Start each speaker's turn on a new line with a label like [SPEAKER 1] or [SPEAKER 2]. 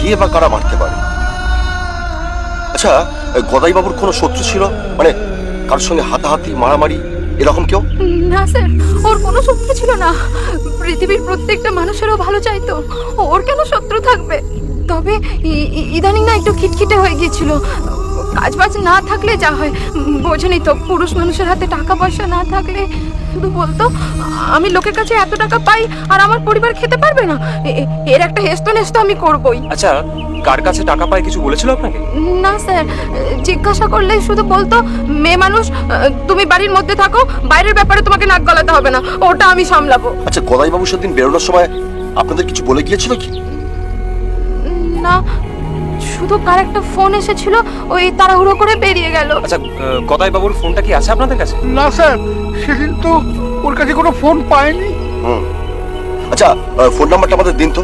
[SPEAKER 1] কে বা কারা মারতে পারে? আচ্ছা, গদাই বাবুর কোনো শত্রু ছিল, মানে কারোর সঙ্গে হাতাহাতি মারামারি এরকম কেউ?
[SPEAKER 2] না স্যার, ওর কোনো শত্রু ছিল না। পৃথিবীর প্রত্যেকটা মানুষেরও ভালো চাইতো, ওর কেন শত্রু থাকবে? তবে ইদানিং না একটু খিটখিটে হয়ে গিয়েছিল। কাজ বাজ না থাকলে যা হয়, বোঝেনি তো, পুরুষ মানুষের হাতে টাকা পয়সা না থাকলে শুধু বলতো আমি লোকের কাছে এত টাকা পাই আর আমার পরিবার খেতে পারবে না, এর একটা হেস্ত নেস্ত আমি করবই।
[SPEAKER 3] আচ্ছা, কার কাছে টাকা পায় কিছু বলেছিল আপনাকে?
[SPEAKER 2] না স্যার, জিজ্ঞাসা করলে শুধু বলতো মেয়ে মানুষ, তুমি বাড়ির মধ্যে থাকো, বাইরের ব্যাপারে তোমাকে নাক গলাতে হবে না, ওটা আমি সামলাবো।
[SPEAKER 1] আচ্ছা, গদাই বাবু সেদিন বেরোনোর সময় আপনাদের কিছু বলে গিয়েছিল কি?
[SPEAKER 2] না, শুধু কার একটা ফোন এসেছিল, ওই তাড়াহুড়ো করে বেরিয়ে গেল।
[SPEAKER 3] আচ্ছা, গদাই বাবুর ফোনটা কি আছে আপনাদের কাছে?
[SPEAKER 4] না স্যার, সেদিন তো ওর কাছে কোনো ফোন পাইনি।
[SPEAKER 1] আচ্ছা, ফোন নাম্বারটা আমাদের দিন তো।